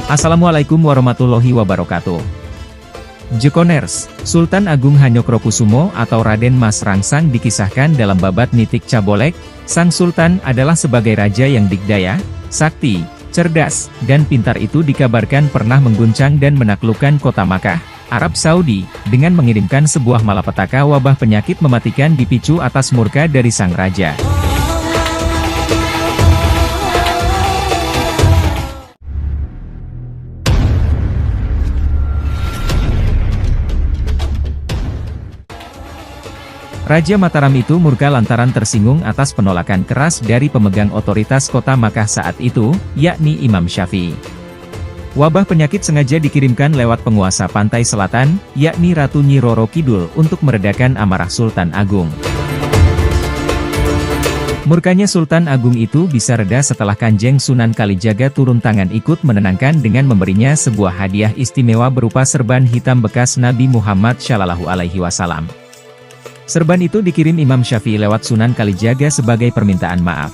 Assalamualaikum warahmatullahi wabarakatuh. Jekoners, Sultan Agung Hanyokrokusumo atau Raden Mas Rangsang dikisahkan dalam babat Nitik Cabolek. Sang Sultan adalah sebagai raja yang dikdaya, sakti, cerdas, dan pintar itu dikabarkan pernah mengguncang dan menaklukkan kota Makkah, Arab Saudi, dengan mengirimkan sebuah malapetaka wabah penyakit mematikan dipicu atas murka dari sang raja. Raja Mataram itu murka lantaran tersinggung atas penolakan keras dari pemegang otoritas kota Makkah saat itu, yakni Imam Syafi'i. Wabah penyakit sengaja dikirimkan lewat penguasa pantai selatan, yakni Ratu Nyi Roro Kidul untuk meredakan amarah Sultan Agung. Murkanya Sultan Agung itu bisa reda setelah Kanjeng Sunan Kalijaga turun tangan ikut menenangkan dengan memberinya sebuah hadiah istimewa berupa serban hitam bekas Nabi Muhammad SAW. Serban itu dikirim Imam Syafi'i lewat Sunan Kalijaga sebagai permintaan maaf.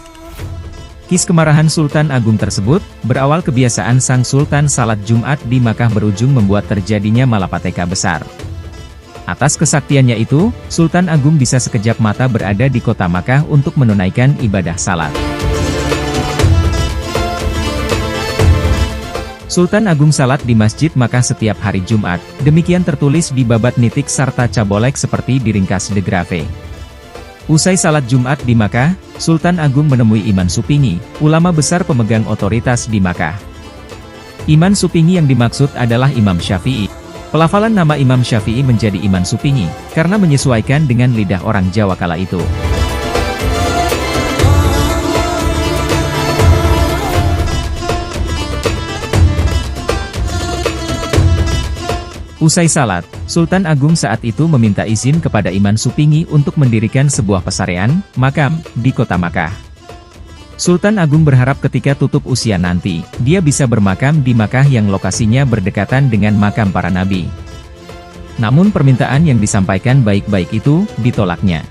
Kis kemarahan Sultan Agung tersebut, berawal kebiasaan sang Sultan salat Jumat di Makkah berujung membuat terjadinya malapetaka besar. Atas kesaktiannya itu, Sultan Agung bisa sekejap mata berada di kota Makkah untuk menunaikan ibadah salat. Sultan Agung salat di Masjid Makkah setiap hari Jumat, demikian tertulis di babat Nitik Sarta Cabolek seperti diringkas De Grave. Usai salat Jumat di Makkah, Sultan Agung menemui Iman Supingi, ulama besar pemegang otoritas di Makkah. Iman Supingi yang dimaksud adalah Imam Syafi'i. Pelafalan nama Imam Syafi'i menjadi Iman Supingi, karena menyesuaikan dengan lidah orang Jawa kala itu. Usai salat, Sultan Agung saat itu meminta izin kepada Iman Supingi untuk mendirikan sebuah pesarean, makam, di kota Makkah. Sultan Agung berharap ketika tutup usia nanti, dia bisa bermakam di Makkah yang lokasinya berdekatan dengan makam para nabi. Namun permintaan yang disampaikan baik-baik itu, ditolaknya.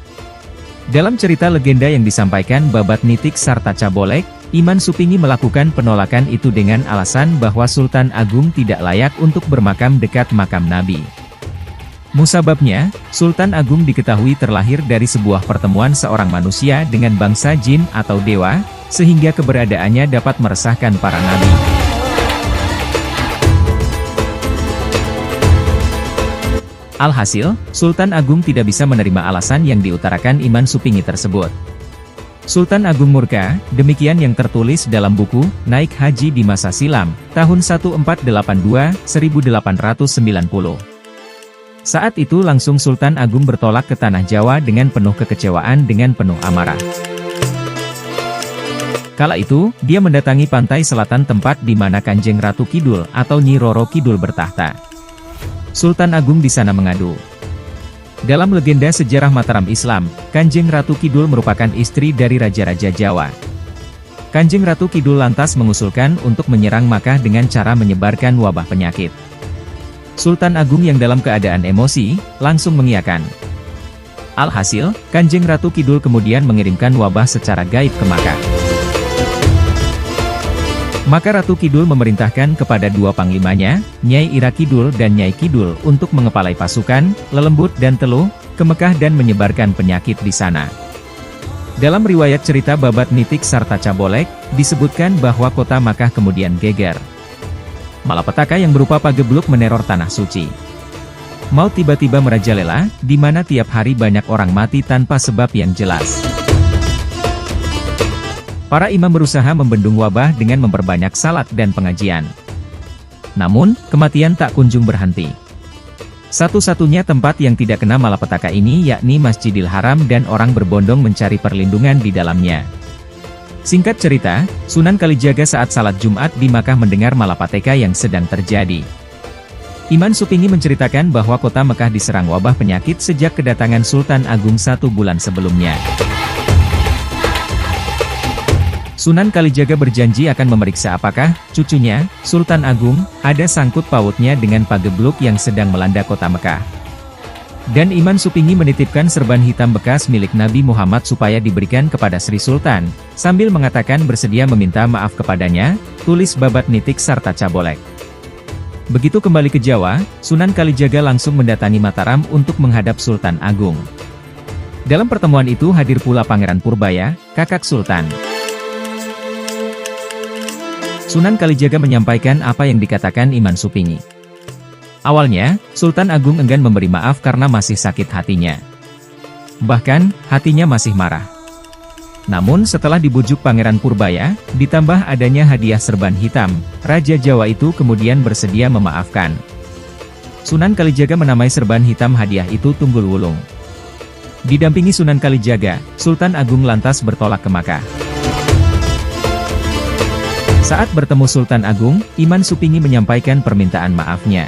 Dalam cerita legenda yang disampaikan babat Nitik Sarta Cabolek, Iman Supingi melakukan penolakan itu dengan alasan bahwa Sultan Agung tidak layak untuk bermakam dekat makam Nabi. Musababnya, Sultan Agung diketahui terlahir dari sebuah pertemuan seorang manusia dengan bangsa jin atau dewa, sehingga keberadaannya dapat meresahkan para nabi. Alhasil, Sultan Agung tidak bisa menerima alasan yang diutarakan Iman Supingi tersebut. Sultan Agung murka, demikian yang tertulis dalam buku, Naik Haji di Masa Silam, tahun 1482-1890. Saat itu langsung Sultan Agung bertolak ke Tanah Jawa dengan penuh kekecewaan dengan penuh amarah. Kala itu, dia mendatangi pantai selatan tempat di mana Kanjeng Ratu Kidul atau Nyi Roro Kidul bertahta. Sultan Agung di sana mengadu. Dalam legenda sejarah Mataram Islam, Kanjeng Ratu Kidul merupakan istri dari Raja-Raja Jawa. Kanjeng Ratu Kidul lantas mengusulkan untuk menyerang Makkah dengan cara menyebarkan wabah penyakit. Sultan Agung yang dalam keadaan emosi, langsung mengiyakan. Alhasil, Kanjeng Ratu Kidul kemudian mengirimkan wabah secara gaib ke Makkah. Maka Ratu Kidul memerintahkan kepada dua panglimanya, Nyai Ira Kidul dan Nyai Kidul untuk mengepalai pasukan, Lelembut dan Teluh, ke Mekah dan menyebarkan penyakit di sana. Dalam riwayat cerita babat Nitik Sarta Cabolek, disebutkan bahwa kota Makkah kemudian geger. Malapetaka yang berupa pagebluk meneror tanah suci. Maut tiba-tiba merajalela, di mana tiap hari banyak orang mati tanpa sebab yang jelas. Para imam berusaha membendung wabah dengan memperbanyak salat dan pengajian. Namun, kematian tak kunjung berhenti. Satu-satunya tempat yang tidak kena malapetaka ini yakni Masjidil Haram dan orang berbondong mencari perlindungan di dalamnya. Singkat cerita, Sunan Kalijaga saat salat Jumat di Makkah mendengar malapetaka yang sedang terjadi. Iman Supingi menceritakan bahwa kota Makkah diserang wabah penyakit sejak kedatangan Sultan Agung 1 bulan sebelumnya. Sunan Kalijaga berjanji akan memeriksa apakah cucunya, Sultan Agung, ada sangkut pautnya dengan pagebluk yang sedang melanda kota Mekah. Dan Iman Supingi menitipkan serban hitam bekas milik Nabi Muhammad supaya diberikan kepada Sri Sultan, sambil mengatakan bersedia meminta maaf kepadanya, tulis Babat Nitik serta Cabolek. Begitu kembali ke Jawa, Sunan Kalijaga langsung mendatangi Mataram untuk menghadap Sultan Agung. Dalam pertemuan itu hadir pula Pangeran Purbaya, kakak Sultan. Sunan Kalijaga menyampaikan apa yang dikatakan Iman Supingi. Awalnya, Sultan Agung enggan memberi maaf karena masih sakit hatinya. Bahkan, hatinya masih marah. Namun setelah dibujuk Pangeran Purbaya, ditambah adanya hadiah serban hitam, Raja Jawa itu kemudian bersedia memaafkan. Sunan Kalijaga menamai serban hitam hadiah itu Tunggul Wulung. Didampingi Sunan Kalijaga, Sultan Agung lantas bertolak ke Makkah. Saat bertemu Sultan Agung, Iman Supingi menyampaikan permintaan maafnya.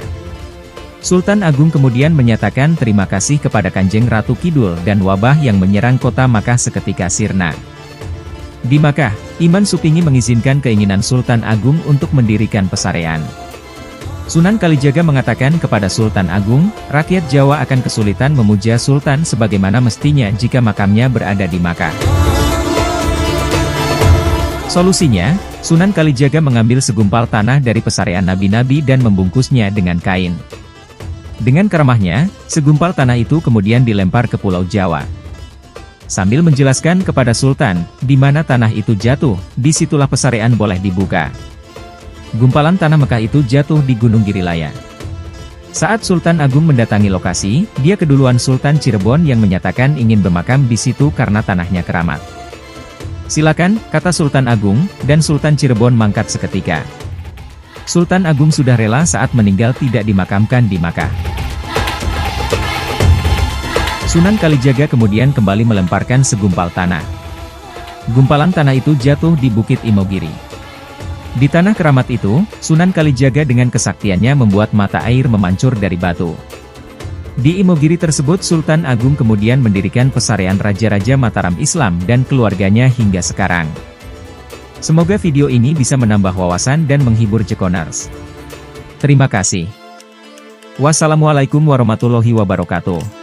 Sultan Agung kemudian menyatakan terima kasih kepada Kanjeng Ratu Kidul dan wabah yang menyerang kota Makkah seketika sirna. Di Makkah, Iman Supingi mengizinkan keinginan Sultan Agung untuk mendirikan pesarean. Sunan Kalijaga mengatakan kepada Sultan Agung, rakyat Jawa akan kesulitan memuja Sultan sebagaimana mestinya jika makamnya berada di Makkah. Solusinya, Sunan Kalijaga mengambil segumpal tanah dari pesarean nabi-nabi dan membungkusnya dengan kain. Dengan keramahnya, segumpal tanah itu kemudian dilempar ke Pulau Jawa. Sambil menjelaskan kepada Sultan, di mana tanah itu jatuh, disitulah pesarean boleh dibuka. Gumpalan tanah Mekah itu jatuh di Gunung Girilaya. Saat Sultan Agung mendatangi lokasi, dia keduluan Sultan Cirebon yang menyatakan ingin bermakam di situ karena tanahnya keramat. Silakan, kata Sultan Agung, dan Sultan Cirebon mangkat seketika. Sultan Agung sudah rela saat meninggal tidak dimakamkan di Makkah. Sunan Kalijaga kemudian kembali melemparkan segumpal tanah. Gumpalan tanah itu jatuh di Bukit Imogiri. Di tanah keramat itu, Sunan Kalijaga dengan kesaktiannya membuat mata air memancur dari batu. Di Imogiri tersebut Sultan Agung kemudian mendirikan pesarean Raja-Raja Mataram Islam dan keluarganya hingga sekarang. Semoga video ini bisa menambah wawasan dan menghibur Jekoners. Terima kasih. Wassalamualaikum warahmatullahi wabarakatuh.